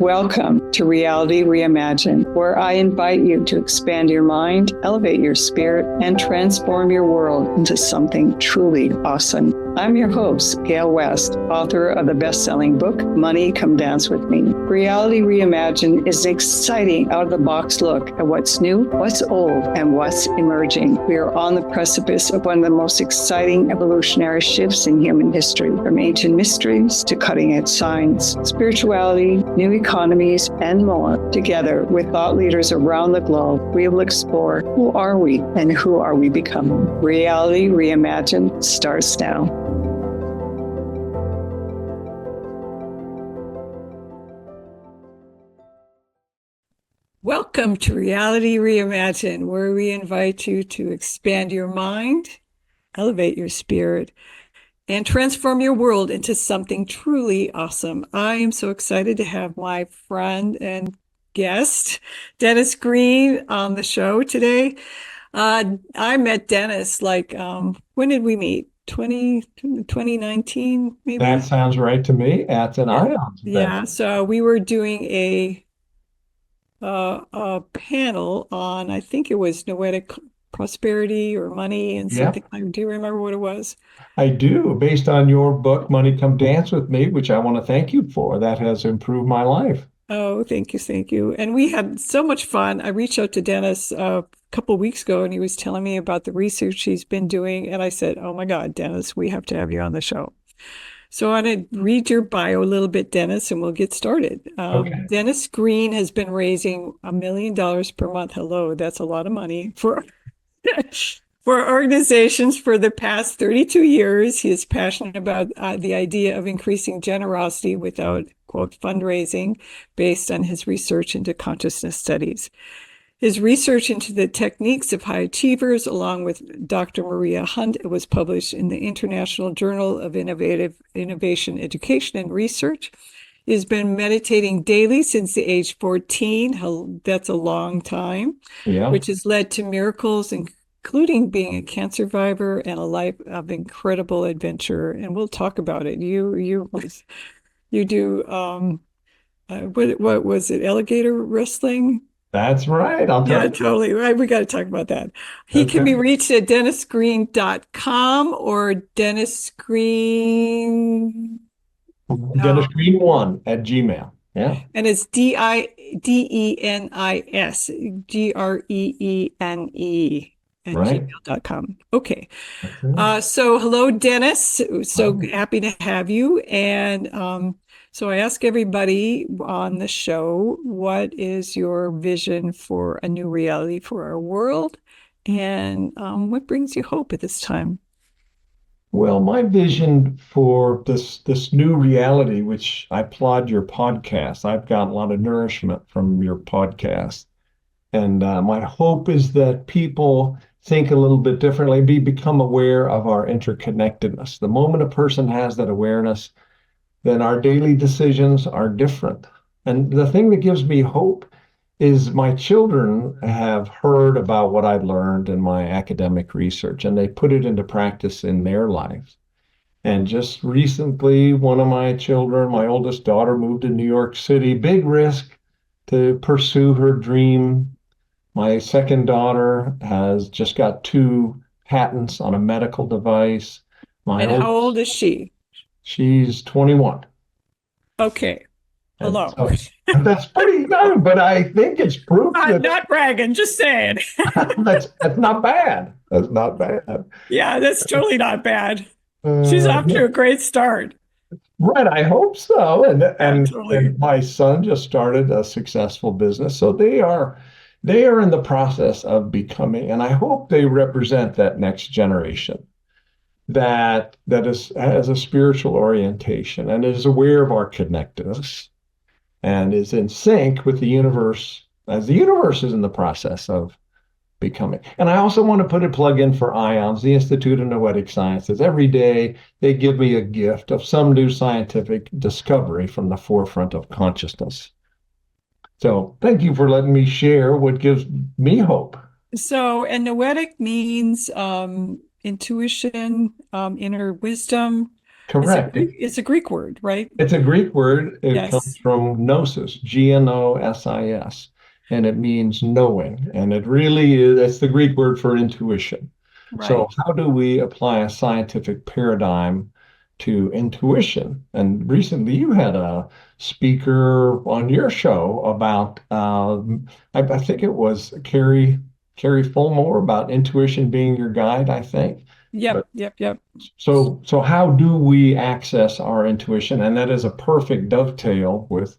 Welcome to Reality Reimagined, where I invite you to expand your mind, elevate your spirit, and transform your world into something truly awesome. I'm your host, Gale West, author of the best-selling book, Money, Come Dance With Me. Reality Reimagined is an exciting, out-of-the-box look at what's new, what's old, and what's emerging. We are on the precipice of one of the most exciting evolutionary shifts in human history, from ancient mysteries to cutting-edge science, spirituality, new economies, and more. Together with thought leaders around the globe, we will explore who are we and who are we becoming. Reality Reimagined starts now. Welcome to Reality Reimagined, where we invite you to expand your mind, elevate your spirit, and transform your world into something truly awesome. I am so excited to have my friend and guest, Denis Greene, on the show today. I met Denis when did we meet? 2019, maybe? That sounds right to me. At an IONS event. Yeah, so we were doing a panel on, I think it was noetic prosperity or money and something like. Do you remember what it was? I do, based on your book, Money, Come Dance With Me, which I want to thank you for. That has improved my life. Oh, thank you, thank you. And we had so much fun. I reached out to Denis a couple of weeks ago, and he was telling me about the research he's been doing. And I said, oh my God, Denis, we have to have you on the show. So I'm going to read your bio a little bit, Denis, and we'll get started. Okay. Denis Greene has been raising $1 million per month. Hello, that's a lot of money for organizations for the past 32 years. He is passionate about the idea of increasing generosity without, quote, fundraising, based on his research into consciousness studies. His research into the techniques of high achievers, along with Dr. Maria Hunt, was published in the International Journal of Innovation, Education, and Research. He has been meditating daily since the age 14. That's a long time, which has led to miracles, including being a cancer survivor and a life of incredible adventure. And we'll talk about it. You do, what was it, alligator wrestling? That's right. Totally. Right. We got to talk about that. He can be reached at denisgreene.com or Denis Greene. Denis Greene1 at Gmail. Yeah. And it's DenisGreene at gmail.com. Okay. So hello, Denis. So happy to have you. And so I ask everybody on the show, what is your vision for a new reality for our world? And what brings you hope at this time? Well, my vision for this new reality, which I applaud your podcast. I've got a lot of nourishment from your podcast. And my hope is that people think a little bit differently, become aware of our interconnectedness. The moment a person has that awareness, then our daily decisions are different. And the thing that gives me hope is my children have heard about what I learned in my academic research, and they put it into practice in their lives. And just recently, one of my children, my oldest daughter, moved to New York City, big risk to pursue her dream. My second daughter has just got 2 patents on a medical device. How old is she? She's 21. Okay. Hello. So, that's pretty young, but I think it's proof I'm not bragging, just saying. that's not bad. That's not bad. Yeah, that's totally not bad. She's off to a great start. Right, I hope so. And totally. My son just started a successful business, so they are in the process of becoming, and I hope they represent that next generation that has a spiritual orientation and is aware of our connectedness and is in sync with the universe as the universe is in the process of becoming. And I also want to put a plug in for IONS, the Institute of Noetic Sciences. Every day they give me a gift of some new scientific discovery from the forefront of consciousness. So thank you for letting me share what gives me hope. So, and noetic means intuition, inner wisdom. Correct. It's a Greek word, right? It's a Greek word. It comes Yes. from gnosis, Gnosis, and it means knowing. And it really is, it's the Greek word for intuition. So, Right. how do we apply a scientific paradigm to intuition? And recently, you had a speaker on your show about, I think it was Carrie Fulmore, about intuition being your guide, I think. Yep, But yep, yep. so how do we access our intuition? And that is a perfect dovetail with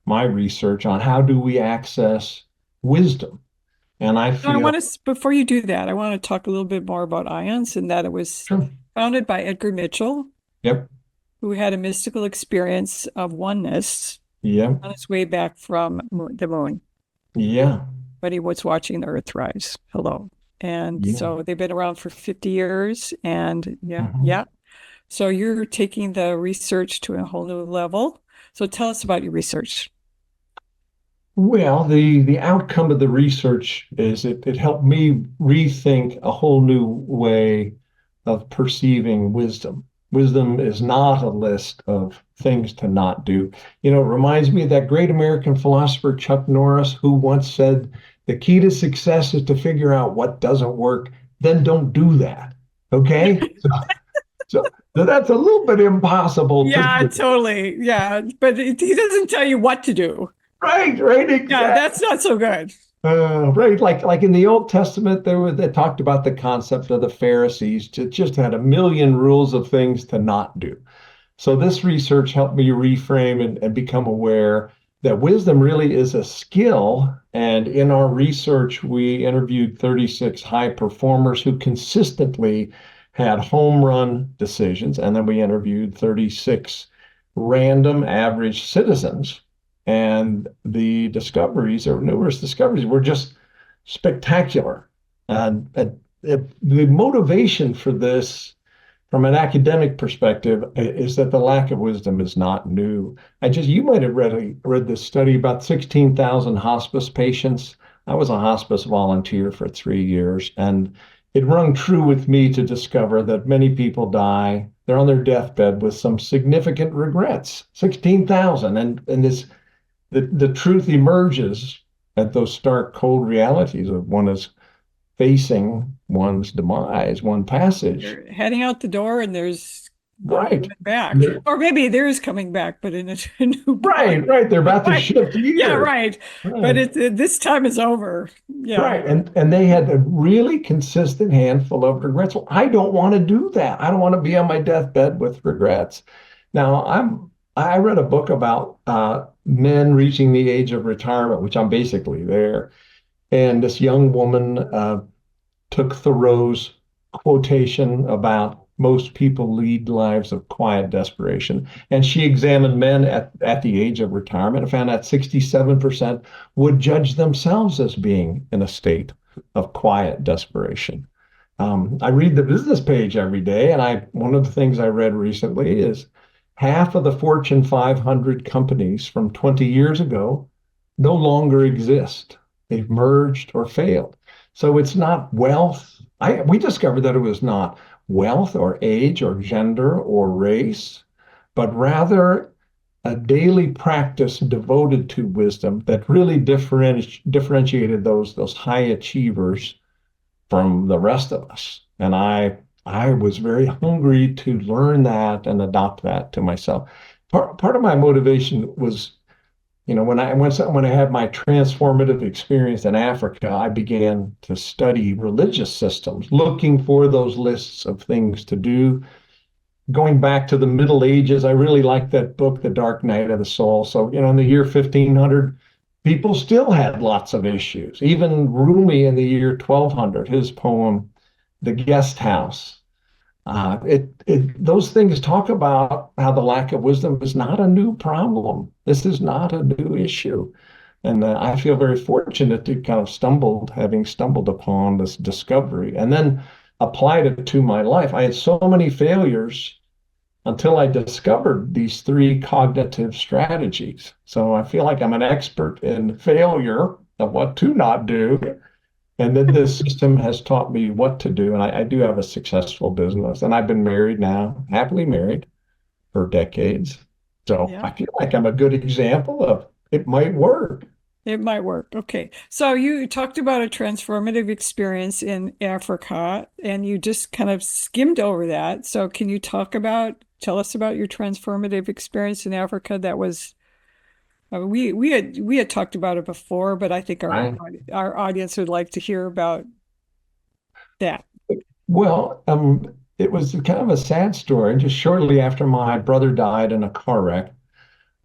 my research on how do we access wisdom. And I Now, feel, before you do that, I want to talk a little bit more about ions and that it was sure, founded by Edgar Mitchell, yep, who had a mystical experience of oneness yep, on his way back from the moon, yeah, but he was watching the Earth rise. Hello. And yeah. so they've been around for 50 years. And yeah, Mhm. yeah. So you're taking the research to a whole new level. So tell us about your research. Well, the outcome of the research is it helped me rethink a whole new way of perceiving wisdom. Wisdom is not a list of things to not do. You know, it reminds me of that great American philosopher Chuck Norris, who once said, "The key to success is to figure out what doesn't work, then don't do that." Okay? So that's a little bit impossible to Yeah, do. totally. Yeah, but he doesn't tell you what to do. Right, Yeah, exactly. that's not so good. Right, like in the Old Testament, they talked about the concept of the Pharisees just had a million rules of things to not do. So this research helped me reframe and become aware that wisdom really is a skill. And in our research, we interviewed 36 high performers who consistently had home run decisions. And then we interviewed 36 random average citizens. And the discoveries or numerous discoveries were just spectacular. The motivation for this from an academic perspective is that the lack of wisdom is not new. You might have read this study about 16,000 hospice patients. I was a hospice volunteer for 3 years, and it rung true with me to discover that many people die. They're on their deathbed with some significant regrets. 16,000, and the truth emerges at those stark, cold realities of one is facing one's demise, one passage. You're heading out the door and there's no Right. coming back. Or maybe there is coming back, but in a, a new body. Right. They're about to Right. shift Yeah, gears. right. But Right. this time is over. Yeah. Right. And they had a really consistent handful of regrets. Well, I don't want to do that. I don't want to be on my deathbed with regrets. Now, I read a book about men reaching the age of retirement, which I'm basically there. And this young woman took Thoreau's quotation about most people lead lives of quiet desperation. And she examined men at the age of retirement and found that 67% would judge themselves as being in a state of quiet desperation. I read the business page every day, and one of the things I read recently is half of the Fortune 500 companies from 20 years ago no longer exist. They've merged or failed. So it's not wealth. We discovered that it was not wealth or age or gender or race, but rather a daily practice devoted to wisdom that really differentiated those high achievers from the rest of us. And I was very hungry to learn that and adopt that to myself. Part of my motivation was, when I had my transformative experience in Africa, I began to study religious systems, looking for those lists of things to do. Going back to the Middle Ages, I really liked that book, The Dark Night of the Soul. So, in the year 1500, people still had lots of issues. Even Rumi in the year 1200, his poem, The Guest House, those things talk about how the lack of wisdom is not a new problem. This is not a new issue. And I feel very fortunate to kind of having stumbled upon this discovery and then applied it to my life. I had so many failures until I discovered these three cognitive strategies. So I feel like I'm an expert in failure of what to not do. And then this system has taught me what to do. And I do have a successful business. And I've been married now, happily married. for decades. So Yeah. I feel like I'm a good example of it might work. It might work. Okay. So you talked about a transformative experience in Africa and you just kind of skimmed over that. So can you tell us about your transformative experience in Africa that was we had talked about it before, but I think Right. our audience would like to hear about that. Well, it was kind of a sad story. Just shortly after my brother died in a car wreck,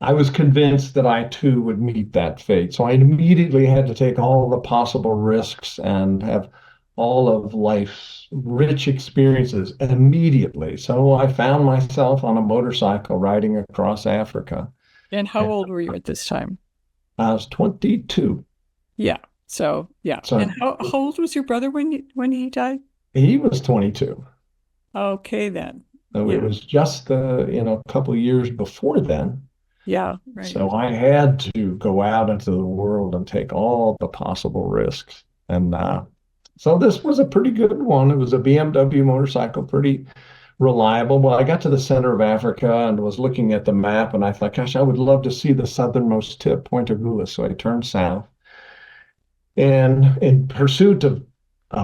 I was convinced that I too would meet that fate. So I immediately had to take all the possible risks and have all of life's rich experiences immediately. So I found myself on a motorcycle riding across Africa. And how And old were you at this time? I was 22. Yeah. So yeah. And So how old was your brother when he died? he was 22. Okay then. So it Yeah. was just a couple of years before then. Yeah, right. So I had to go out into the world and take all the possible risks. And so this was a pretty good one. It was a BMW motorcycle, pretty reliable. Well, I got to the center of Africa and was looking at the map, and I thought, gosh, I would love to see the southernmost tip, Point Agulhas. So I turned south and in pursuit of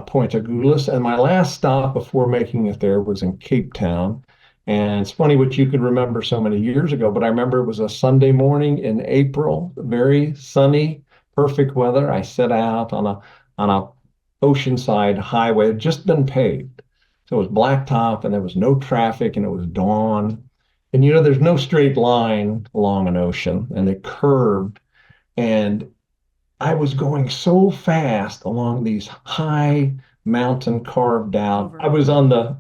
Point Agulhas. And my last stop before making it there was in Cape Town. And it's funny what you could remember so many years ago, but I remember it was a Sunday morning in April, very sunny, perfect weather. I set out on a oceanside highway. It had just been paved. So it was blacktop and there was no traffic and it was dawn. And there's no straight line along an ocean and it curved. And I was going so fast along these high mountain carved out. Over. I was on the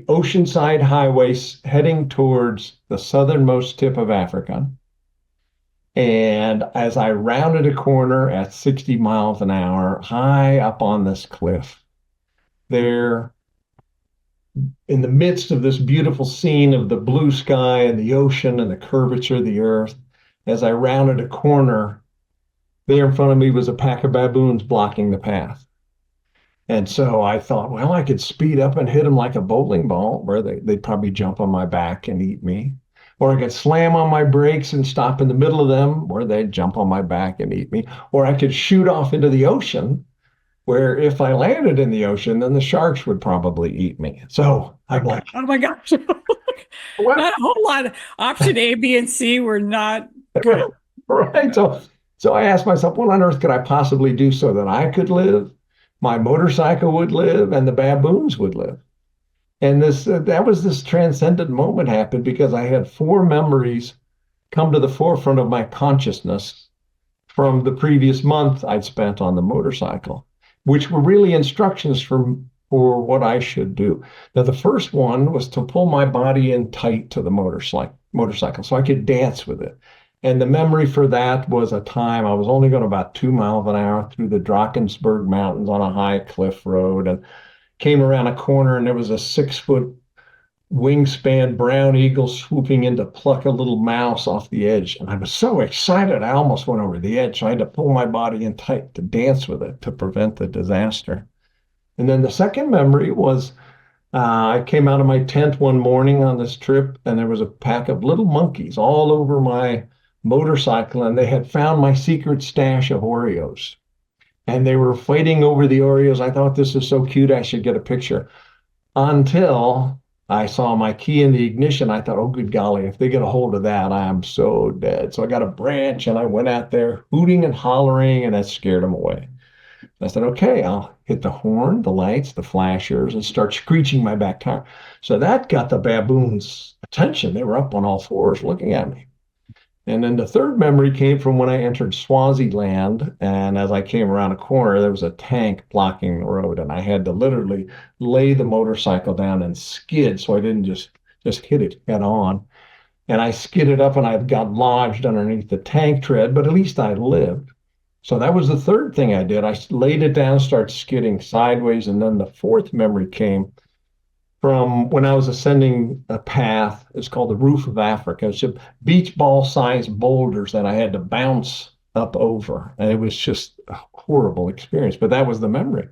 oceanside highways heading towards the southernmost tip of Africa. And as I rounded a corner at 60 miles an hour, high up on this cliff, there in the midst of this beautiful scene of the blue sky and the ocean and the curvature of the earth, as I rounded a corner, there in front of me was a pack of baboons blocking the path. And so I thought, well, I could speed up and hit them like a bowling ball, where they'd probably jump on my back and eat me. Or I could slam on my brakes and stop in the middle of them, where they'd jump on my back and eat me. Or I could shoot off into the ocean, where if I landed in the ocean, then the sharks would probably eat me. So I'm like, Oh my gosh. well, Not a whole lot. Option A, B, and C were not good. right. So I asked myself, what on earth could I possibly do so that I could live, my motorcycle would live, and the baboons would live? And that was this transcendent moment happened because I had four memories come to the forefront of my consciousness from the previous month I'd spent on the motorcycle, which were really instructions for what I should do. Now, the first one was to pull my body in tight to the motorcycle so I could dance with it. And the memory for that was a time I was only going about 2 miles an hour through the Drakensberg Mountains on a high cliff road and came around a corner and there was a 6 foot wingspan brown eagle swooping in to pluck a little mouse off the edge. And I was so excited, I almost went over the edge. So I had to pull my body in tight to dance with it to prevent the disaster. And then the second memory was I came out of my tent one morning on this trip, and there was a pack of little monkeys all over my motorcycle, and they had found my secret stash of Oreos. And they were fighting over the Oreos. I thought this is so cute, I should get a picture. Until I saw my key in the ignition, I thought, oh, good golly, if they get a hold of that, I am so dead. So I got a branch and I went out there hooting and hollering, and that scared them away. I said, okay, I'll hit the horn, the lights, the flashers, and start screeching my back tire. So that got the baboons' attention. They were up on all fours looking at me. And then the third memory came from when I entered Swaziland. And as I came around a corner, there was a tank blocking the road. And I had to literally lay the motorcycle down and skid so I didn't just hit it head on. And I skidded up and I got lodged underneath the tank tread, but at least I lived. So that was the third thing I did. I laid it down, started skidding sideways. And then the fourth memory came from when I was ascending a path. It's called the Roof of Africa. It's just beach ball sized boulders that I had to bounce up over. And it was just a horrible experience, but that was the memory.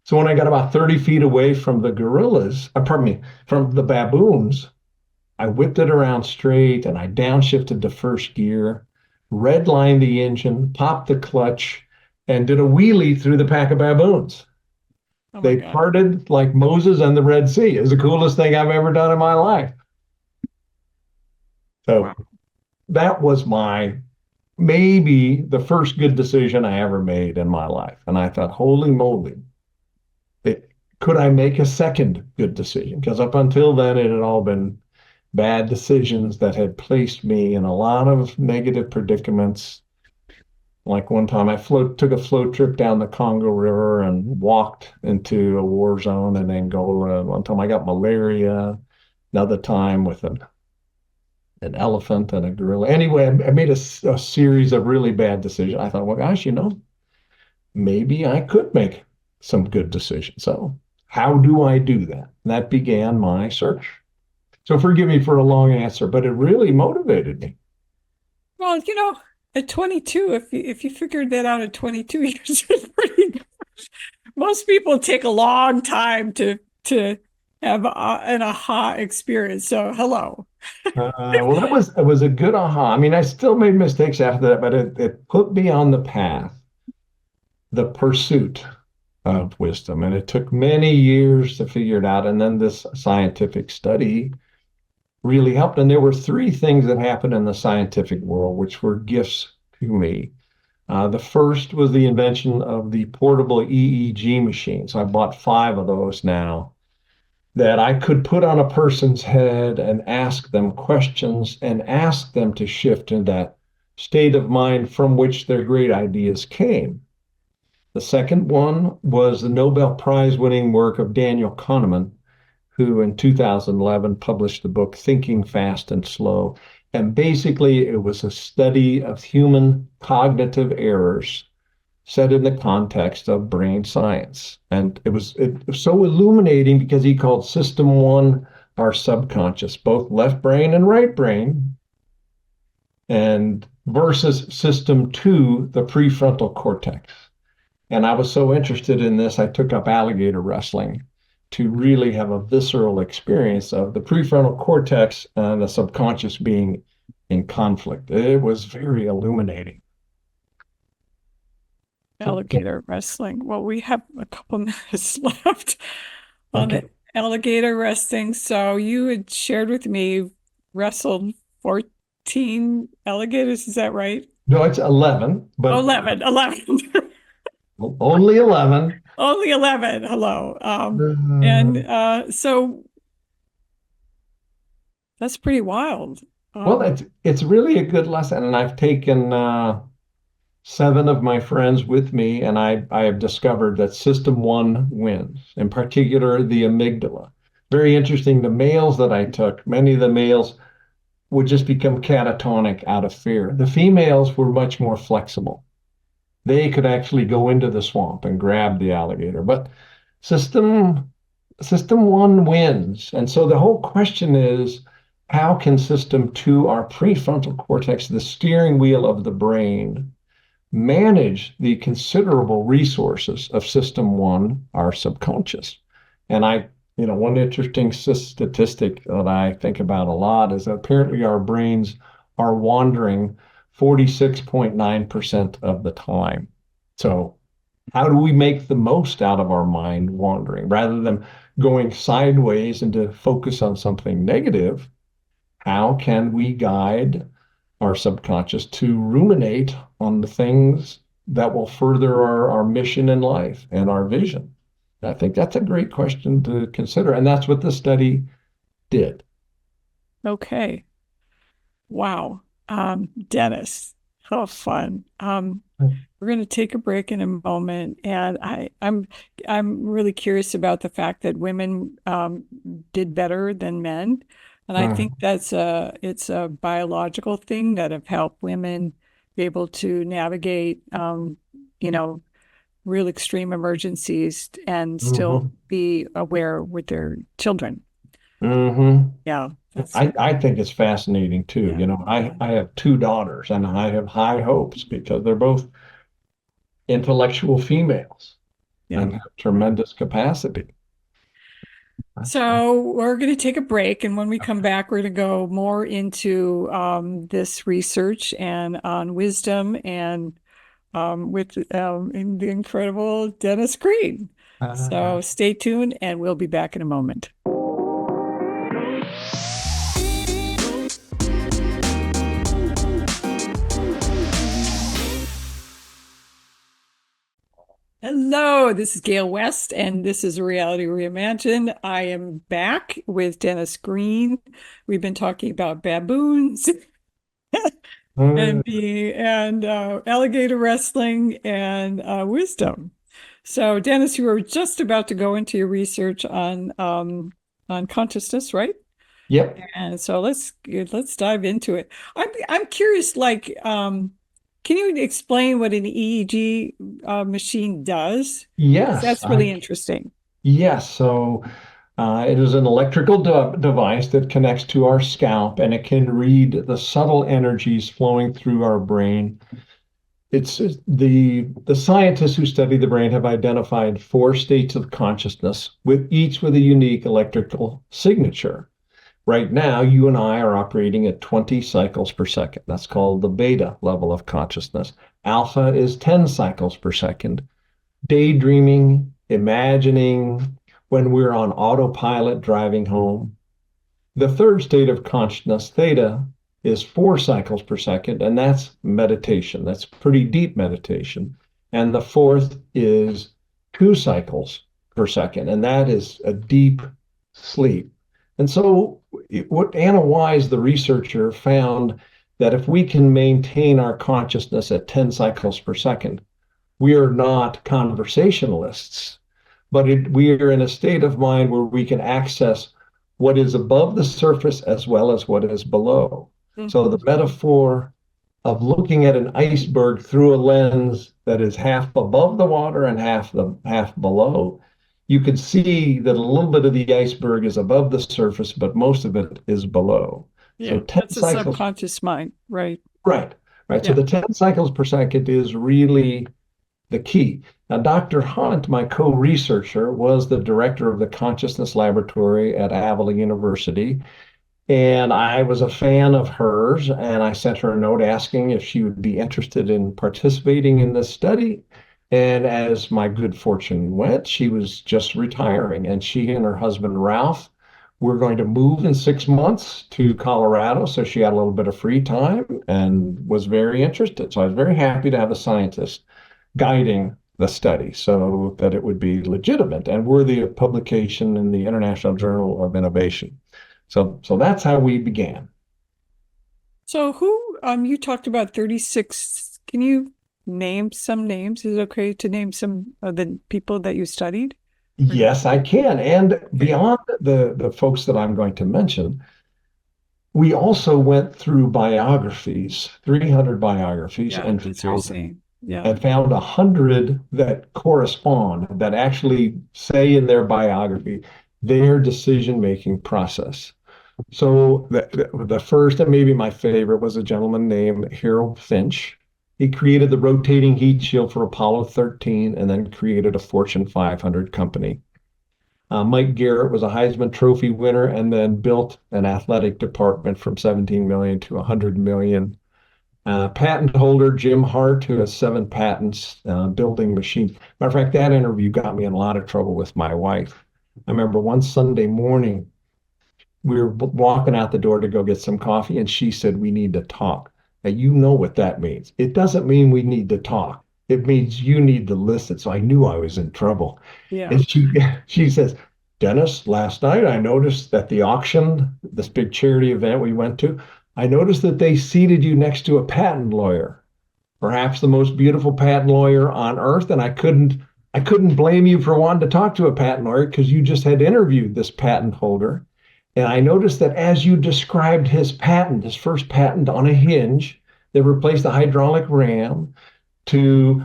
So when I got about 30 feet away from the gorillas, pardon me, from the baboons, I whipped it around straight and I downshifted to first gear, redlined the engine, popped the clutch, and did a wheelie through the pack of baboons. Oh my They God. parted like Moses and the Red Sea. It was the coolest thing I've ever done in my life. Wow. So that was my maybe the first good decision I ever made in my life. And I thought, holy moly, it, could I make a second good decision? Because up until then, it had all been bad decisions that had placed me in a lot of negative predicaments. Like one time took a float trip down the Congo River and walked into a war zone in Angola. One time I got malaria, another time with an elephant and a gorilla. Anyway, I made a series of really bad decisions. I thought, well, gosh, maybe I could make some good decisions. So how do I do that? And that began my search. So forgive me for a long answer, but it really motivated me. Well, at 22, if you figured that out at 22 years, it's pretty good. Most people take a long time to have an aha experience. So, hello. Well, it was a good aha. I mean, I still made mistakes after that, but it put me on the path, the pursuit of wisdom. And it took many years to figure it out. And then this scientific study really helped. And there were three things that happened in the scientific world, which were gifts to me. The first was the invention of the portable EEG machine. So I bought five of those now that I could put on a person's head and ask them questions and ask them to shift in that state of mind from which their great ideas came. The second one was the Nobel Prize winning work of Daniel Kahneman, who in 2011 published the book Thinking Fast and Slow. And basically, it was a study of human cognitive errors set in the context of brain science. And it was so illuminating because he called system one our subconscious, both left brain and right brain, and versus system two, the prefrontal cortex. And I was so interested in this, I took up alligator wrestling to really have a visceral experience of the prefrontal cortex and the subconscious being in conflict. It was very illuminating. Alligator wrestling. Well, we have a couple minutes left on Okay. the alligator wrestling. So you had shared with me you wrestled 14 alligators. Is that right? No, it's 11, Oh, but 11, 11. only 11. Only 11. Hello. And Uh, so that's pretty wild. well, Um, it's really a good lesson, and I've taken seven of my friends with me, and I have discovered that system one wins, in particular the amygdala. Very interesting. The males that I took, many of the males would just become catatonic out of fear. The females were much more flexible. They could actually go into the swamp and grab the alligator. But system system one wins. And so the whole question is, how can system two, our prefrontal cortex, the steering wheel of the brain, manage the considerable resources of system one, our subconscious? And one interesting statistic that I think about a lot is that apparently our brains are wandering 46.9% of the time. So, how do we make the most out of our mind wandering rather than going sideways and to focus on something negative? How can we guide our subconscious to ruminate on the things that will further our mission in life and our vision? I think that's a great question to consider. And that's what the study did. okay. Wow. Dennis, how fun. We're going to take a break in a moment, and I'm really curious about the fact that women did better than men, and I think Mm. it's a biological thing that have helped women be able to navigate you know real extreme emergencies and still Mhm. be aware with their children. Mhm. Yeah, that's I think it's fascinating too. yeah, I have two daughters and I have high hopes because they're both intellectual females yeah. and have tremendous capacity. So we're going to take a break, and when we come back, we're going to go more into this research and on wisdom and with the incredible Denis Greene. So stay tuned, and we'll be back in a moment. Hello, this is Gale West, and this is Reality Reimagined. I am back with Denis Greene. We've been talking about baboons Uh, and alligator wrestling and wisdom. So, Denis, you were just about to go into your research on consciousness, right? yep. And so let's dive into it. I'm curious, like, can you explain what an EEG machine does? Because Yes. that's really interesting. Yes. So it is an electrical device that connects to our scalp, and it can read the subtle energies flowing through our brain. It's the scientists who study the brain have identified four states of consciousness, with each with a unique electrical signature. Right now, you and I are operating at 20 cycles per second. That's called the beta level of consciousness. Alpha is 10 cycles per second. Daydreaming, imagining, when we're on autopilot driving home. The third state of consciousness, theta, is 4 cycles per second, and that's meditation. That's pretty deep meditation. And the fourth is 2 cycles per second, and that is a deep sleep. And so, what Anna Wise, the researcher, found that if we can maintain our consciousness at 10 cycles per second, we are not conversationalists, but we are in a state of mind where we can access what is above the surface as well as what is below. So the metaphor of looking at an iceberg through a lens that is half above the water and half below, you can see that a little bit of the iceberg is above the surface, but most of it is below. Yeah, So 10 that's a cycles, subconscious mind, right? right, right. So Yeah. the 10 cycles per second is really the key. Now, Dr. Hunt, my co-researcher, was the director of the Consciousness Laboratory at Avila University. And I was a fan of hers, and I sent her a note asking if she would be interested in participating in this study. And as my good fortune went, she was just retiring, and she and her husband, Ralph, were going to move in 6 months to Colorado. So she had a little bit of free time and was very interested. So I was very happy to have a scientist guiding the study so that it would be legitimate and worthy of publication in the International Journal of Innovation. So that's how we began. So you talked about 36. Can you name some names? Is it okay to name some of the people that you studied? Yes, I can. And Okay. beyond the folks that I'm going to mention, we also went through biographies, 300 biographies, Yeah, that's what you're saying. Yeah. and found 100 that correspond, that actually say in their biography their decision-making process. So the first and maybe my favorite was a gentleman named Harold Finch. He created the rotating heat shield for Apollo 13 and then created a Fortune 500 company. Mike Garrett was a Heisman Trophy winner and then built an athletic department from 17 million to 100 million. Patent holder Jim Hart, who has 7 patents building machines. Matter of fact, that interview got me in a lot of trouble with my wife. I remember one Sunday morning, we were walking out the door to go get some coffee, and she said, "We need to talk." Now, you know what that means. It doesn't mean we need to talk. It means you need to listen. So I knew I was in trouble. Yeah. And she says, "Denis, last night I noticed that the auction, this big charity event we went to, I noticed that they seated you next to a patent lawyer, perhaps the most beautiful patent lawyer on earth, and I couldn't blame you for wanting to talk to a patent lawyer because you just had interviewed this patent holder. And I noticed that as you described his patent, his first patent on a hinge that replaced the hydraulic ram to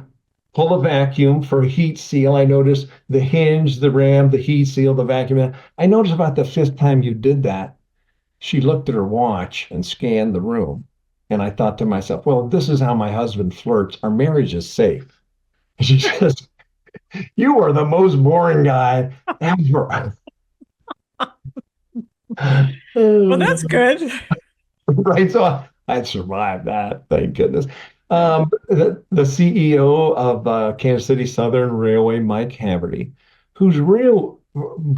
pull a vacuum for a heat seal, I noticed the hinge, the ram, the heat seal, the vacuum. I noticed about the fifth time you did that, she looked at her watch and scanned the room. And I thought to myself, well, this is how my husband flirts. Our marriage is safe." She says, "You are the most boring guy ever." Well, that's good. Right. So I survived that, thank goodness. Yeah. The CEO of Kansas City Southern Railway, Mike Haverty, who's real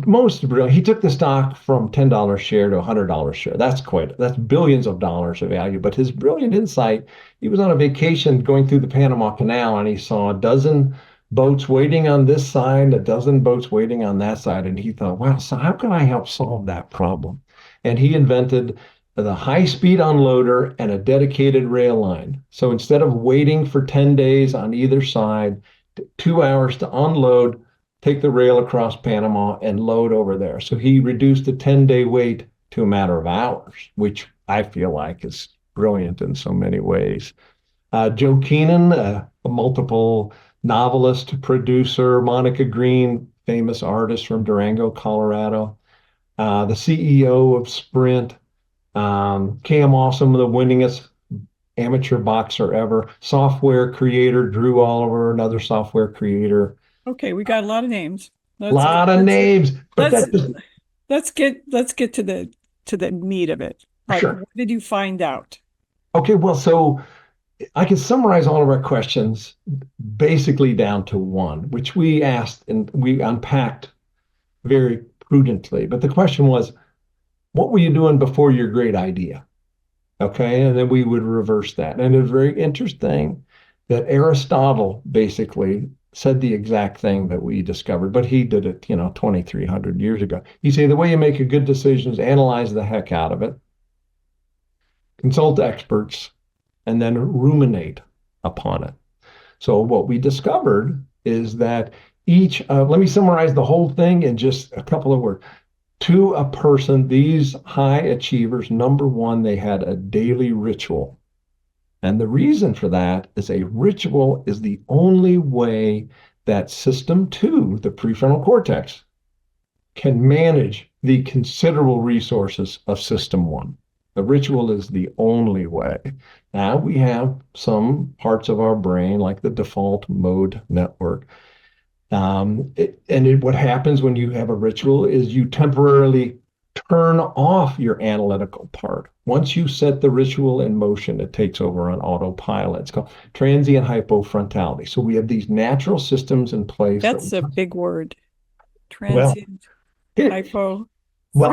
most brilliant. He took the stock from $10 share to $100 share. That's billions of dollars of value. But his brilliant insight, he was on a vacation going through the Panama Canal and he saw a dozen boats waiting on this side, a dozen boats waiting on that side. And he thought, wow, so how can I help solve that problem? And he invented the high-speed unloader and a dedicated rail line. So instead of waiting for 10 days on either side, 2 hours to unload, take the rail across Panama and load over there. So he reduced the 10-day wait to a matter of hours, which I feel like is brilliant in so many ways. Joe Keenan, a multiple novelist, producer, Monica Green, famous artist from Durango, Colorado, the CEO of Sprint, Cam Awesome, the winningest amateur boxer ever. Software creator, Drew Oliver, another software creator. Okay, we got a lot of names. A Let's lot of names, but let's that's just let's get to the meat of it. Like, sure. what did you find out? Okay, well, so I can summarize all of our questions basically down to one, which we asked and we unpacked very prudently. But the question was, what were you doing before your great idea? Okay, and then we would reverse that. And it was very interesting that Aristotle basically said the exact thing that we discovered, but he did it, 2,300 years ago. He said the way you make a good decision is analyze the heck out of it, consult experts, and then ruminate upon it. So what we discovered is that let me summarize the whole thing in just a couple of words. To a person, these high achievers, number one, they had a daily ritual. And the reason for that is a ritual is the only way that system two, the prefrontal cortex, can manage the considerable resources of system one. The ritual is the only way. Now we have some parts of our brain, like the default mode network, what happens when you have a ritual is you temporarily turn off your analytical part. Once you set the ritual in motion, it takes over on autopilot. It's called transient hypofrontality. So we have these natural systems in place That's a big word. well, Transient it, hypo. well,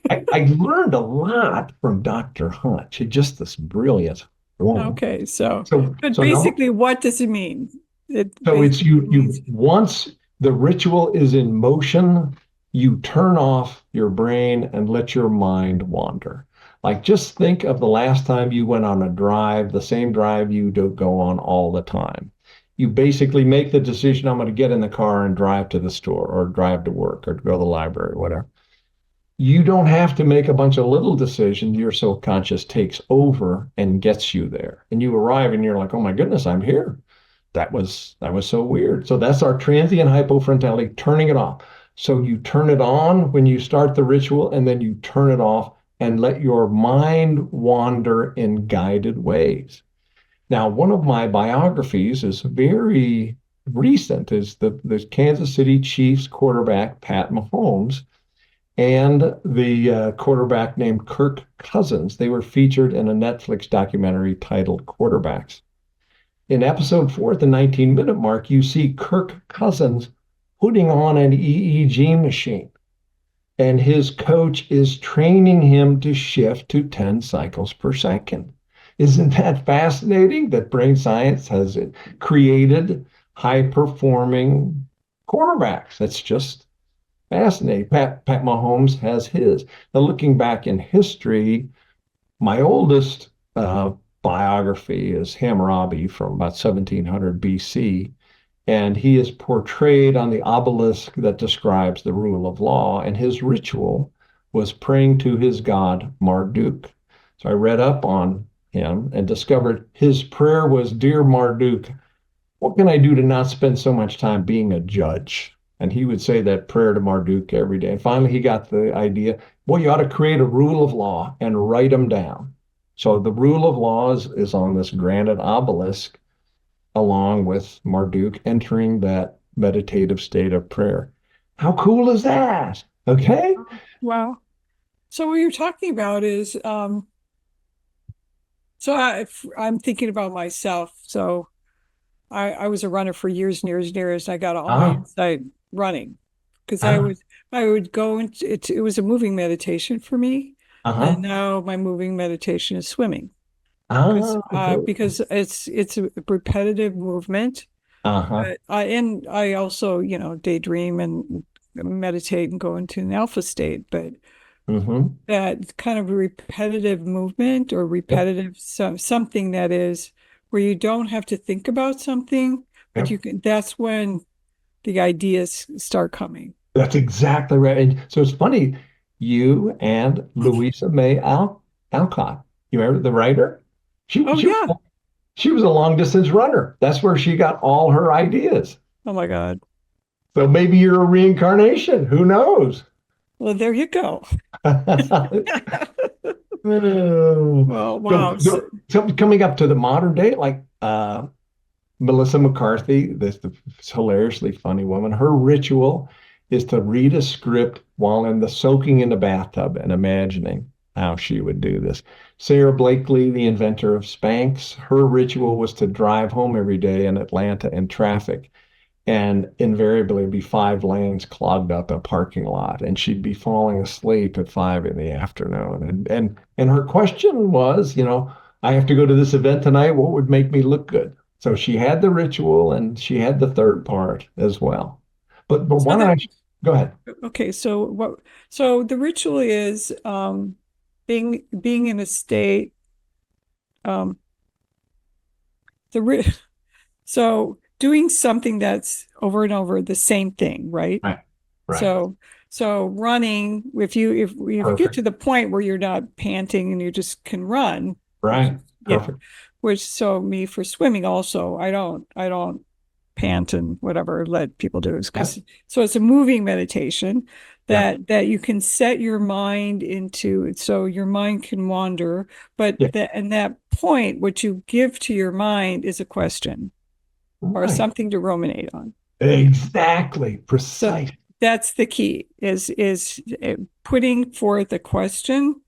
I learned a lot from Dr. Hunt. She's just this brilliant woman. Okay, so but So no, basically, what does it mean? It So it's basically means you once the ritual is in motion, you turn off your brain and let your mind wander. Like just think of the last time you went on a drive, the same drive you do go on all the time. You basically make the decision, I'm going to get in the car and drive to the store or drive to work or go to the library, whatever. You don't have to make a bunch of little decisions. Your subconscious takes over and gets you there. And you arrive and you're like, oh my goodness, I'm here. That was so weird. So that's our transient hypofrontality, turning it off. So you turn it on when you start the ritual, and then you turn it off and let your mind wander in guided ways. Now, one of my biographies is very recent, is the Kansas City Chiefs quarterback, Pat Mahomes, and the quarterback named Kirk Cousins. They were featured in a Netflix documentary titled Quarterbacks. In episode 4 at the 19-minute mark, you see Kirk Cousins putting on an EEG machine, and his coach is training him to shift to 10 cycles per second. Isn't that fascinating that brain science has created high-performing quarterbacks? That's just fascinating. Pat Mahomes has his. Now, looking back in history, my oldest biography is Hammurabi from about 1700 BC, and he is portrayed on the obelisk that describes the rule of law, and his ritual was praying to his god Marduk. So I read up on him and discovered his prayer was, Dear Marduk, what can I do to not spend so much time being a judge? And he would say that prayer to Marduk every day. And finally, he got the idea, well, you ought to create a rule of law and write them down. So the rule of laws is on this granite obelisk, along with Marduk entering that meditative state of prayer. How cool is that? Okay. wow. So what you're talking about is so I'm thinking about myself. So I was a runner for years and years and years. I got all my Uh-huh. insight running because Uh-huh. I would go into it was a moving meditation for me. And Uh-huh. now my moving meditation is swimming Ah, because it's a repetitive movement. uh-huh. But I also, daydream and meditate and go into an alpha state. But Mm-hmm. that kind of repetitive movement or Yep. repetitive something that is where you don't have to think about something, but Yep. you can, that's when the ideas start coming. That's exactly right. And so it's funny, you and Louisa May Alcott, you remember the writer? She Oh she was yeah. she was a long distance runner. That's where she got all her ideas. Oh my God. So maybe you're a reincarnation. Who knows? Well, there you go. Oh. Well, So, wow. so coming up to the modern day, like Melissa McCarthy, this hilariously funny woman, her ritual is to read a script while soaking in the bathtub and imagining how she would do this. Sarah Blakely, the inventor of Spanx, her ritual was to drive home every day in Atlanta in traffic and invariably be 5 lanes clogged up a parking lot, and she'd be falling asleep at 5 in the afternoon. And her question was, I have to go to this event tonight. What would make me look good? So she had the ritual and she had the third part as well. But So why don't I the go ahead? okay, so the ritual is being in a state um the so doing something that's over and over the same thing, right? Right, right. So so running, if you get Perfect. to the point where you're not panting and you just can run, which Right. is yeah, Perfect. which so me for swimming also, I don't pant and whatever let people do is Yeah. because so it's a moving meditation Yeah. that you can set your mind into so your mind can wander, but Yeah. that and that point, what you give to your mind is a question or Right. something to ruminate on. Exactly. So Precise. that's the key is putting forth a question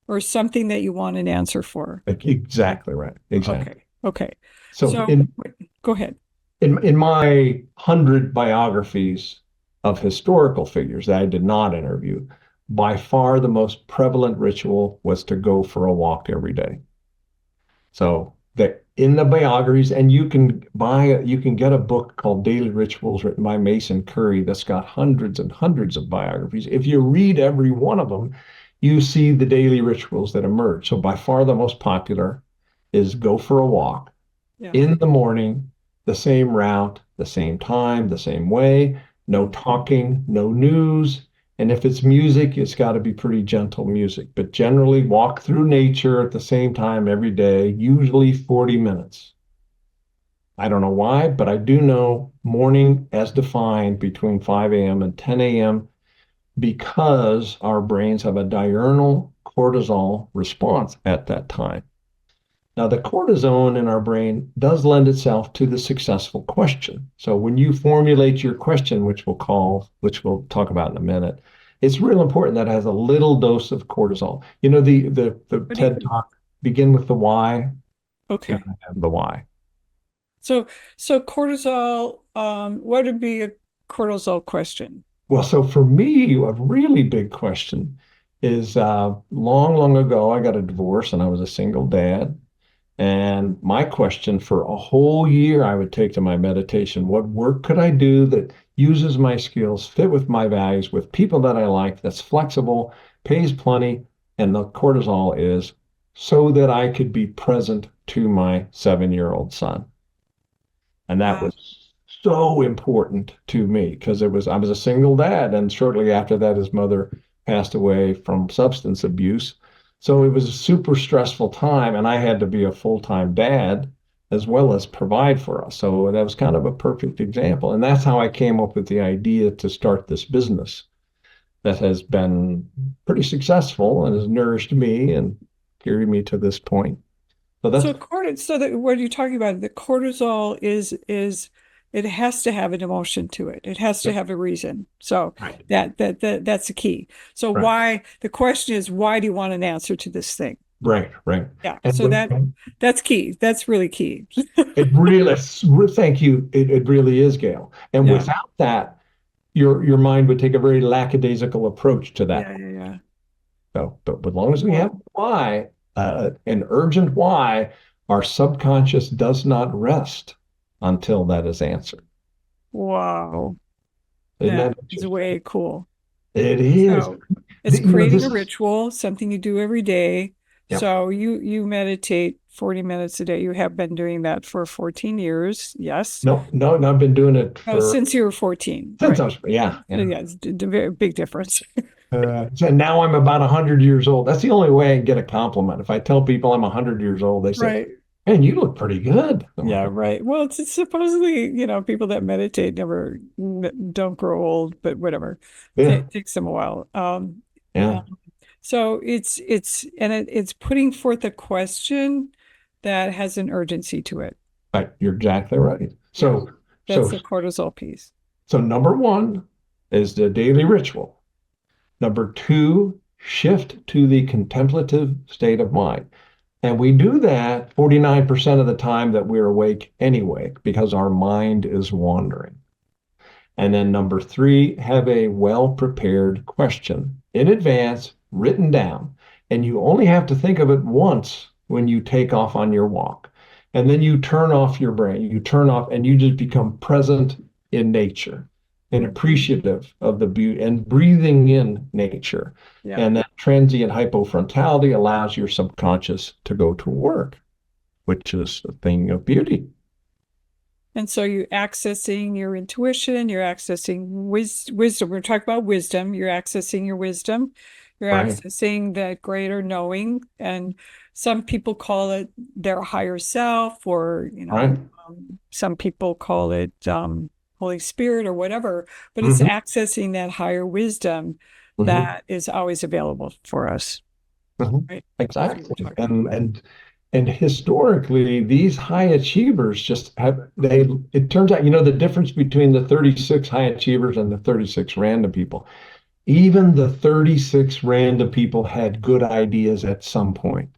or something that you want an answer for. Like, exactly right. Exactly. Okay. Okay. So So go ahead. in my 100 biographies of historical figures that I did not interview, by far the most prevalent ritual was to go for a walk every day. So that in the biographies, and you can get a book called Daily Rituals written by Mason Curry that's got hundreds and hundreds of biographies. If you read every one of them, you see the daily rituals that emerge. So by far the most popular is go for a walk Yeah. in the morning, the same route, the same time, the same way, no talking, no news. And if it's music, it's got to be pretty gentle music. But generally, walk through nature at the same time every day, usually 40 minutes. I don't know why, but I do know morning as defined between 5 a.m. and 10 a.m. because our brains have a diurnal cortisol response at that time. Now, the cortisone in our brain does lend itself to the successful question. So when you formulate your question, which we'll talk about in a minute, it's real important that it has a little dose of cortisol. The What do TED you, Talk begin with the why. It's got okay. to have the why. So so cortisol, what would be a cortisol question? Well, so for me, a really big question is long, long ago, I got a divorce and I was a single dad. And my question for a whole year, I would take to my meditation, what work could I do that uses my skills, fit with my values, with people that I like, that's flexible, pays plenty, and the cortisol is so that I could be present to my 7-year-old son. And that Wow. was so important to me because I was a single dad, and shortly after that, his mother passed away from substance abuse. So it was a super stressful time, and I had to be a full-time dad as well as provide for us. So that was kind of a perfect example. And that's how I came up with the idea to start this business that has been pretty successful and has nourished me and carried me to this point. So that's So that what you're talking about, the cortisol is It has to have an emotion to it. It has to Yep. have a reason. So Right. that's the key. So Right. why the question is, why do you want an answer to this thing? Right. Right. Yeah. And So that's key. That's really key. it really, thank you. It really is, Gale. And Yeah. without that, your mind would take a very lackadaisical approach to that. Yeah. Yeah. Yeah. So, but as long as we have Wow. why, an urgent why, our subconscious does not rest until that is answered. Wow. Isn't That that is interesting? way cool. It is. So it's creating This a is, ritual, something you do every day. yeah. So you meditate 40 minutes a day. You have been doing that for 14 years. Yes. No, no, no, I've been doing it Oh, for since you were 14, since I right? was, yeah, yeah. Yeah, it's a very big difference. So now I'm about 100 years old. That's the only way I get a compliment. If I tell people I'm 100 years old, they say, Right. man, you look pretty good. I'm Yeah, like, right. Well, it's supposedly, people that meditate never don't grow old, but whatever. yeah, It takes them a while. yeah, Um, so it's putting forth a question that has an urgency to it. right. You're exactly right. Yeah. So, That's so, the cortisol piece. so number one is the daily ritual. Number two, shift to the contemplative state of mind. And we do that 49% of the time that we're awake anyway, because our mind is wandering. And then number three, have a well-prepared question in advance, written down. And you only have to think of it once when you take off on your walk. And then you turn off your brain, you turn off, and you just become present in nature and appreciative of the beauty and breathing in nature. Yeah. And that transient hypofrontality allows your subconscious to go to work, which is a thing of beauty. And so you're accessing your intuition, you're accessing wisdom. We're talking about wisdom. You're accessing your wisdom. You're Right. accessing that greater knowing. And some people call it their higher self, or, Right. some people call it Holy Spirit or whatever. But it's Mhm. accessing that higher wisdom Mhm. that is always available for us. Mhm. Right. That's what we're Exactly. talking about. And historically, these high achievers just have they it turns out, the difference between the 36 high achievers and the 36 random people. Even the 36 random people had good ideas at some point.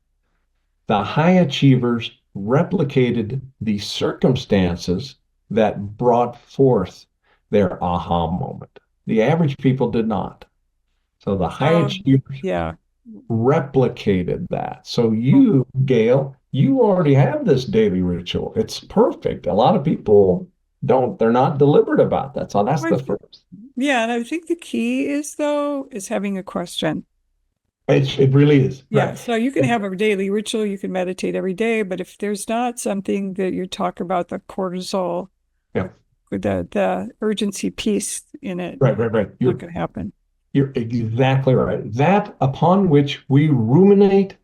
The high achievers replicated the circumstances that brought forth their aha moment. The average people did not. So the high So, achievers yeah. replicated that. So you, Gale, you already have this daily ritual. It's perfect. A lot of people don't, they're not deliberate about that. So that's I the th- first. Yeah, and I think the key is having a question. It really is. Yeah, Right. so you can have a daily ritual, you can meditate every day, but if there's not something that you talk about the cortisol, Yeah. the urgency piece in it, Right, right, right. not going to happen. You're exactly right. That upon which we ruminate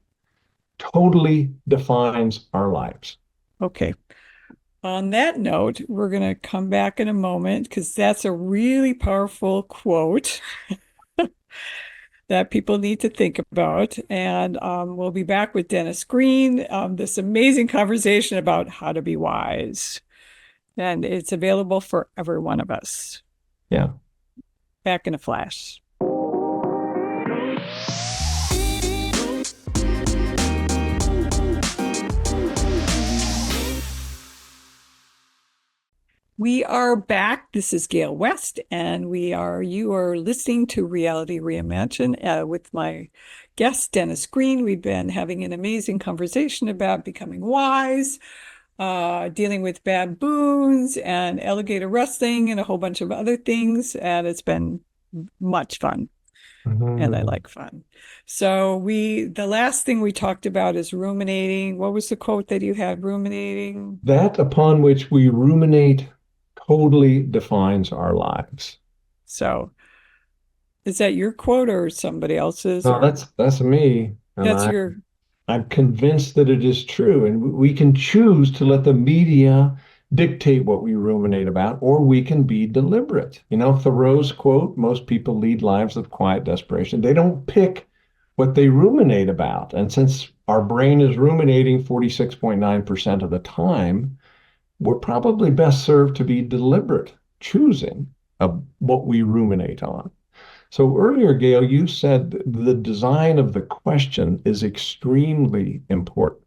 totally defines our lives. Okay. On that note, we're going to come back in a moment because that's a really powerful quote that people need to think about. And we'll be back with Denis Greene, this amazing conversation about how to be wise. And it's available for every one of us. Yeah. Back in a flash. We are back. This is Gale West, and you are listening to Reality Reimagined with my guest, Denis Greene. We've been having an amazing conversation about becoming wise, dealing with baboons and alligator wrestling and a whole bunch of other things. And it's been much fun. And I Mhm. like fun. So the last thing we talked about is ruminating. What was the quote that you had? Ruminating. That upon which we ruminate totally defines our lives. So is that your quote or somebody else's, No, or that's me, and that's your, I'm convinced that it is true, and we can choose to let the media dictate what we ruminate about, or we can be deliberate. Thoreau's quote, most people lead lives of quiet desperation. They don't pick what they ruminate about. And since our brain is ruminating 46.9% of the time, we're probably best served to be deliberate choosing of what we ruminate on. So earlier, Gail, you said the design of the question is extremely important.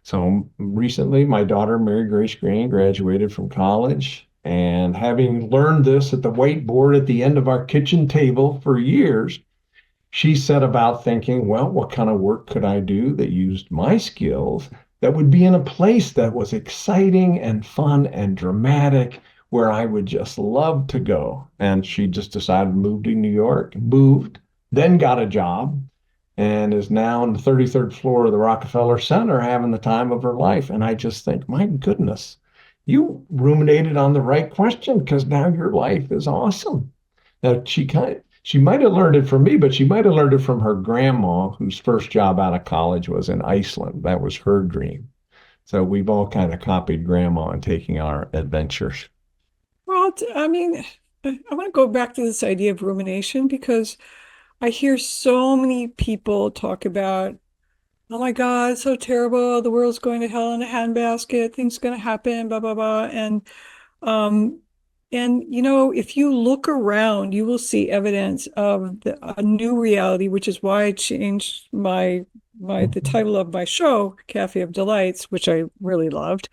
So recently, my daughter, Mary Grace Greene, graduated from college. And having learned this at the whiteboard at the end of our kitchen table for years, she set about thinking, well, what kind of work could I do that used my skills that would be in a place that was exciting and fun and dramatic, where I would just love to go. And she just decided to move to New York, moved, then got a job, and is now on the 33rd floor of the Rockefeller Center having the time of her life. And I just think, my goodness, you ruminated on the right question because now your life is awesome. Now she might have learned it from me, but she might have learned it from her grandma, whose first job out of college was in Iceland. That was her dream. So we've all kind of copied grandma in taking our adventures. Well, I mean, I want to go back to this idea of rumination because I hear so many people talk about, oh my God, it's so terrible. The world's going to hell in a handbasket. Things going to happen, blah, blah, blah. Um, if you look around, you will see evidence of a new reality, which is why I changed the Mhm. title of my show, Cafe of Delights, which I really loved,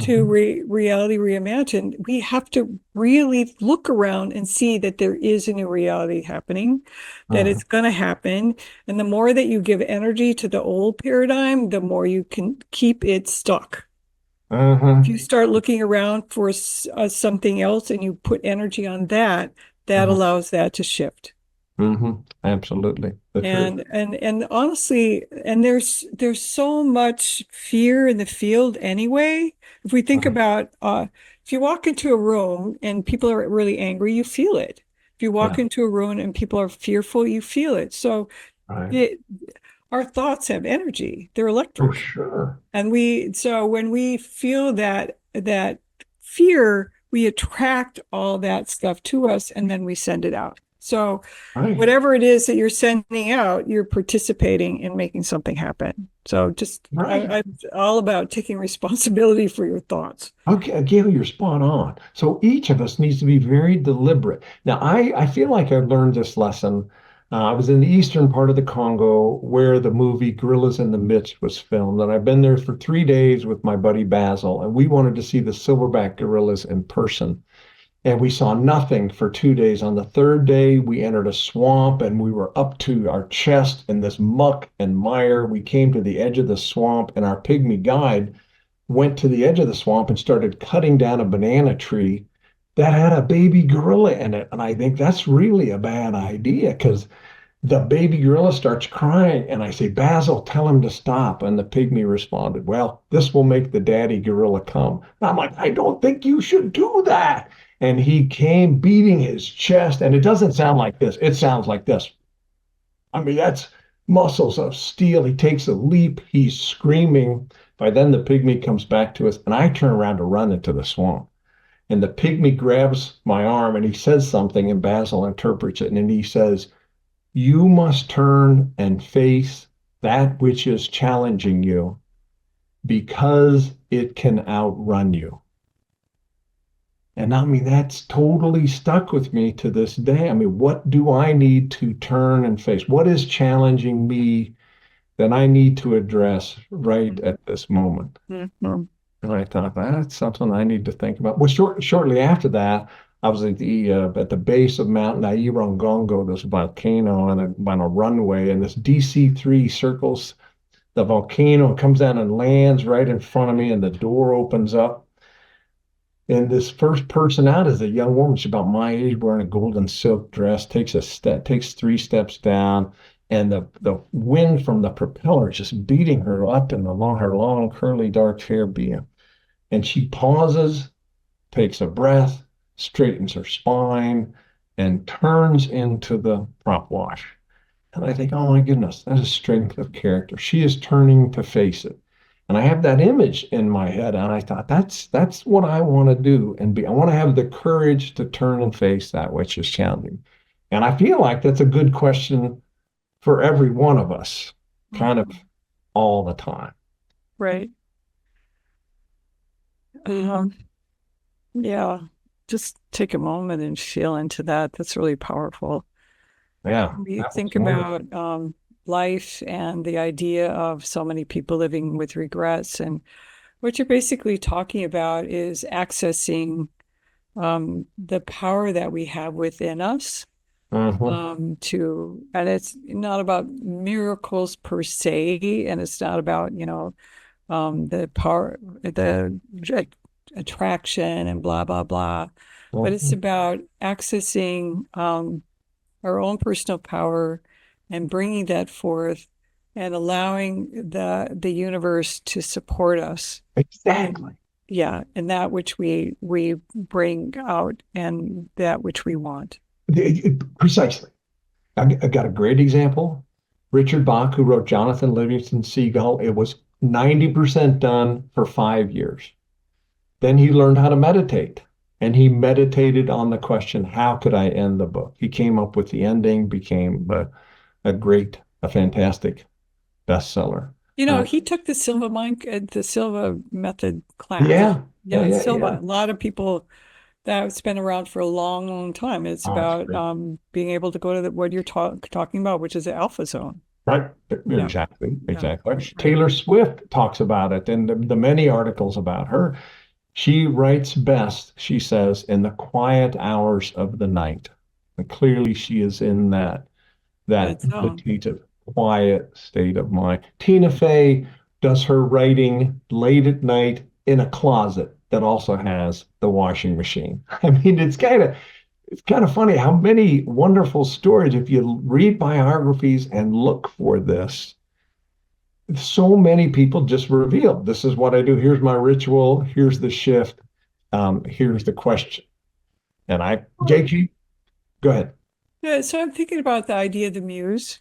to Mhm. reality reimagined. We have to really look around and see that there is a new reality happening, that Uh-huh. it's going to happen. And the more that you give energy to the old paradigm, the more you can keep it stuck. Uh-huh. If you start looking around for something else and you put energy on that, that Uh-huh. allows that to shift. Absolutely. The truth. And honestly, and there's so much fear in the field anyway. If we think Uh-huh. about if you walk into a room and people are really angry, you feel it. If you walk Yeah. into a room and people are fearful, you feel it. So Right. it, our thoughts have energy. They're For electric. sure. And so when we feel that fear, we attract all that stuff to us and then we send it out. So Right. whatever it is that you're sending out, you're participating in making something happen. So Right. I'm all about taking responsibility for your thoughts. Okay, Gail, you're spot on. So each of us needs to be very deliberate. Now, I feel like I've learned this lesson. I was in the eastern part of the Congo where the movie Gorillas in the Mist was filmed, and I've been there for 3 days with my buddy Basil, and we wanted to see the silverback gorillas in person. And we saw nothing for 2 days. On the third day, we entered a swamp and we were up to our chest in this muck and mire. We came to the edge of the swamp, and our pygmy guide went to the edge of the swamp and started cutting down a banana tree that had a baby gorilla in it. And I think that's really a bad idea because the baby gorilla starts crying. And I say, Basil, tell him to stop. And the pygmy responded, well, this will make the daddy gorilla come. And I'm like, I don't think you should do that. And he came beating his chest. And it doesn't sound like this, it sounds like this. I mean, that's muscles of steel. He takes a leap. He's screaming. By then, the pygmy comes back to us, and I turn around to run into the swamp. And the pygmy grabs my arm and he says something, and Basil interprets it. And he says, you must turn and face that which is challenging you because it can outrun you. And I mean, that's totally stuck with me to this day. I mean, what do I need to turn and face? What is challenging me that I need to address right at this moment? Mhm. And I thought that's something I need to think about. Well, shortly after that, I was at the base of Mount Nairongongo, this volcano, and on a runway, and this DC-3 circles the volcano, comes down and lands right in front of me, and the door opens up. And this first person out is a young woman. She's about my age, wearing a golden silk dress, takes 3 steps down, and the wind from the propeller is just beating her up and along her long, curly, dark hair being. And she pauses, takes a breath, straightens her spine, and turns into the prop wash. And I think, oh my goodness, that is strength of character. She is turning to face it. And I have that image in my head, and I thought that's what I want to do and be. I want to have the courage to turn and face that which is challenging. And I feel like that's a good question for every one of us, kind of Mhm. all the time. Right. Um, yeah, just take a moment and feel into that. That's really powerful. Yeah, We that was think wonderful. about life and the idea of so many people living with regrets. And what you're basically talking about is accessing the power that we have within us Mhm. and it's not about miracles per se, and it's not about, the power, the attraction and blah, blah, blah, but it's Mhm. about accessing our own personal power and bringing that forth and allowing the universe to support us Exactly. in, yeah, in that which we bring out and that which we want. Precisely. I got a great example. Richard Bach, who wrote Jonathan Livingston Seagull, it was 90% done for 5 years. Then he learned how to meditate. And he meditated on the question, how could I end the book? He came up with the ending, became a fantastic bestseller. He took the Silva method class. Yeah, yeah, Yeah, yeah, Silva. yeah. A lot of people that's been around for a long, long time. It's Oh, it's about great. being able to go to what you're talking about, which is the alpha zone. Right. Yeah, Exactly. yeah, Exactly. right. Taylor Swift talks about it and the many articles about her. She writes best, she says, in the quiet hours of the night. And clearly she is in that That's meditative, quiet state of mind. Tina Fey does her writing late at night in a closet that also has the washing machine. I mean, it's kind of funny how many wonderful stories, if you read biographies and look for this, so many people just reveal this is what I do. Here's my ritual. Here's the shift. Here's the question. And JG, go ahead. yeah. So I'm thinking about the idea of the muse.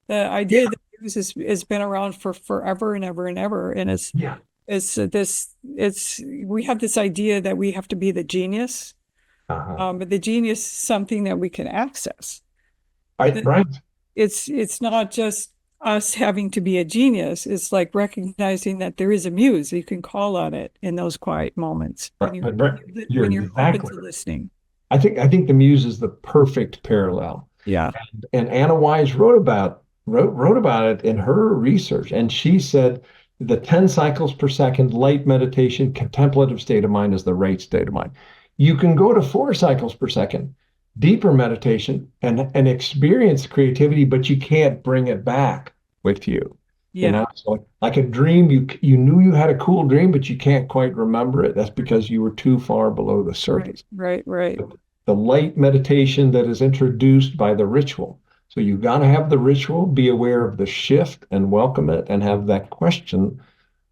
The Yeah, idea of the muse has been around for forever and ever and ever, and yeah. it's we have this idea that we have to be the genius, Uh-huh. but the genius is something that we can access. The, Right. it's not just us having to be a genius. It's like recognizing that there is a muse. You can call on it in those quiet moments Right. Right. You're when you're open exactly to right. listening. I think the Muse is the perfect parallel. Yeah. And Anna Wise wrote about it in her research, and she said the 10 cycles per second light meditation contemplative state of mind is the right state of mind. You can go to 4 cycles per second, deeper meditation, and experience creativity, but you can't bring it back with you. Yeah. So like a dream, you knew you had a cool dream, but you can't quite remember it. That's because you were too far below the Right. surface. Right. Right. The light meditation that is introduced by the ritual. So you got to have the ritual, be aware of the shift and welcome it, and have that question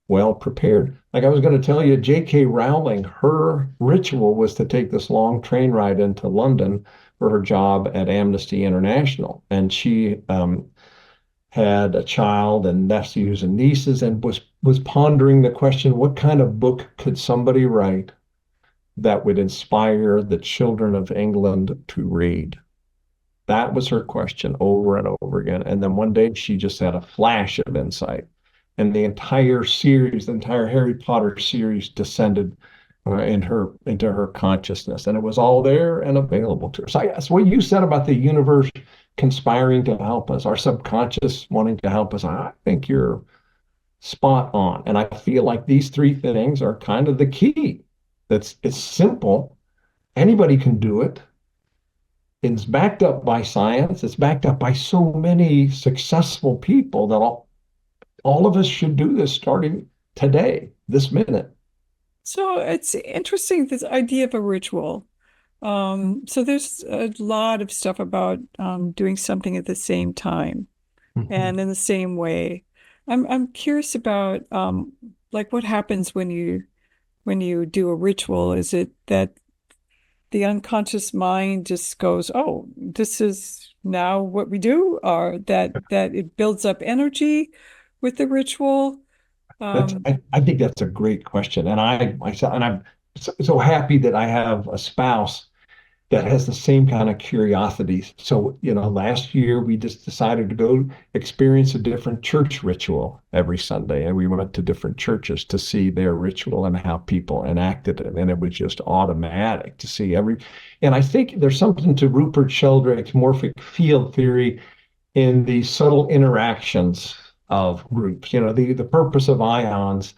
well prepared. Like I was going to tell you, J.K. Rowling, her ritual was to take this long train ride into London for her job at Amnesty International. And she had a child and nephews and nieces and was pondering the question, what kind of book could somebody write that would inspire the children of England to read? That was her question over and over again. And then one day she just had a flash of insight. And the entire series, the entire Harry Potter series descended into her consciousness. And it was all there and available to her. So I guess what you said about the universe conspiring to help us, our subconscious wanting to help us, I think you're spot on. And I feel like these three things are kind of the key. It's simple. Anybody can do it. It's backed up by science. It's backed up by so many successful people that all of us should do this starting today, this minute. So it's interesting, this idea of a ritual. So there's a lot of stuff about doing something at the same time Mhm. and in the same way. I'm curious about like what happens when you do a ritual. Is it that the unconscious mind just goes, "Oh, this is now what we do," or that it builds up energy with the ritual? That's Um, I think that's a great question, and I myself and I'm so happy that I have a spouse that has the same kind of curiosity. So, last year we just decided to go experience a different church ritual every Sunday. And we went to different churches to see their ritual and how people enacted it. And it was just automatic to see and I think there's something to Rupert Sheldrake's morphic field theory in the subtle interactions of groups. The purpose of ions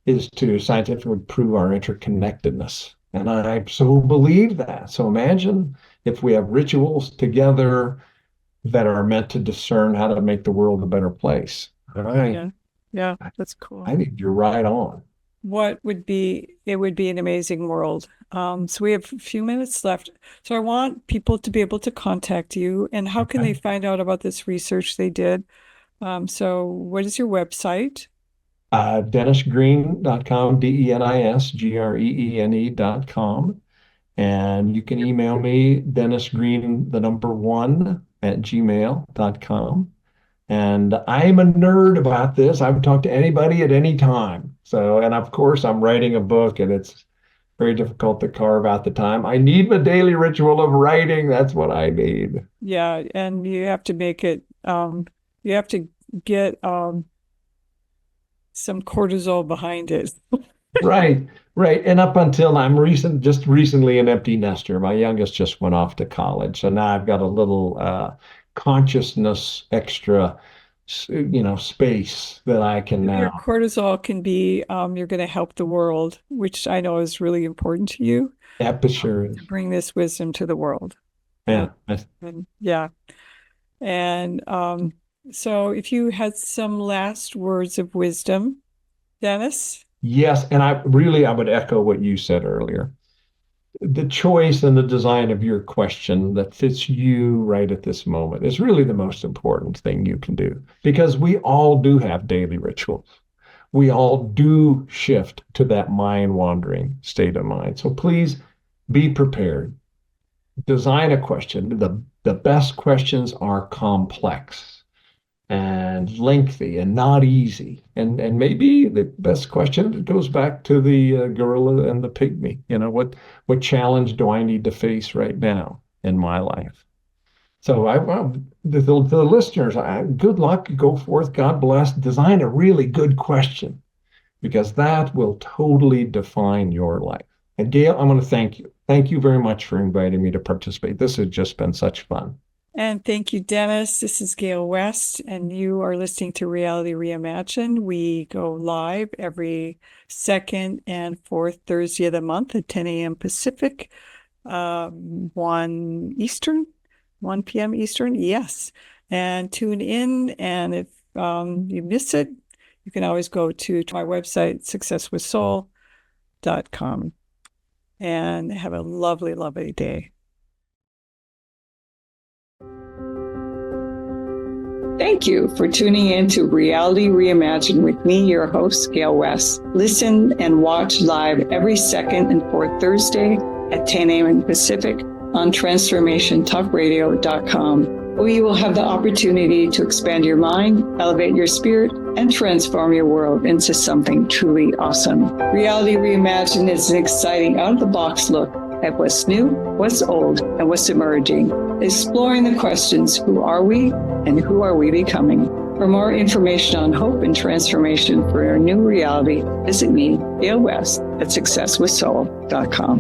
is to scientifically prove our interconnectedness. And I so believe that. So imagine if we have rituals together that are meant to discern how to make the world a better place. Yeah, yeah, that's cool. I think you're right on. It would be an amazing world. So we have a few minutes left. So I want people to be able to contact you. And how can they find out about this research they did? So what is your website? DenisGreene.com, DenisGreene.com. And you can email me, DenisGreene1@gmail.com. And I'm a nerd about this. I would talk to anybody at any time. So, and of course, I'm writing a book, and it's very difficult to carve out the time. I need my daily ritual of writing. That's what I need. Yeah, and you have to make it, you have to get some cortisol behind it. Right, right. And up until just recently an empty nester. My youngest just went off to college. So now I've got a little consciousness extra, space that I can Your now. cortisol can be, you're going to help the world, which I know is really important to you, Aperture. to bring this wisdom to the world. Yeah. Yeah. And so if you had some last words of wisdom, Denis? Yes, and I would echo what you said earlier. The choice and the design of your question that fits you right at this moment is really the most important thing you can do, because we all do have daily rituals. We all do shift to that mind-wandering state of mind. So please be prepared. Design a question. The best questions are complex and lengthy and not easy. And maybe the best question goes back to the gorilla and the pygmy. What challenge do I need to face right now in my life? So the listeners, good luck, go forth, God bless, design a really good question, because that will totally define your life. And Gale, I want to thank you. Thank you very much for inviting me to participate. This has just been such fun. And thank you, Denis. This is Gale West, and you are listening to Reality Reimagined. We go live every second and fourth Thursday of the month at 10 a.m. Pacific, 1 p.m. Eastern. Yes. And tune in. And if you miss it, you can always go to my website, successwithsoul.com, and have a lovely, lovely day. Thank you for tuning in to Reality Reimagined with me, your host, Gale West. Listen and watch live every second and fourth Thursday at 10 a.m. Pacific on transformationtalkradio.com, where you will have the opportunity to expand your mind, elevate your spirit, and transform your world into something truly awesome. Reality Reimagined is an exciting out-of-the-box look at what's new, what's old, and what's emerging, exploring the questions, who are we and who are we becoming? For more information on hope and transformation for your new reality, visit me, Gale West, at successwithsoul.com.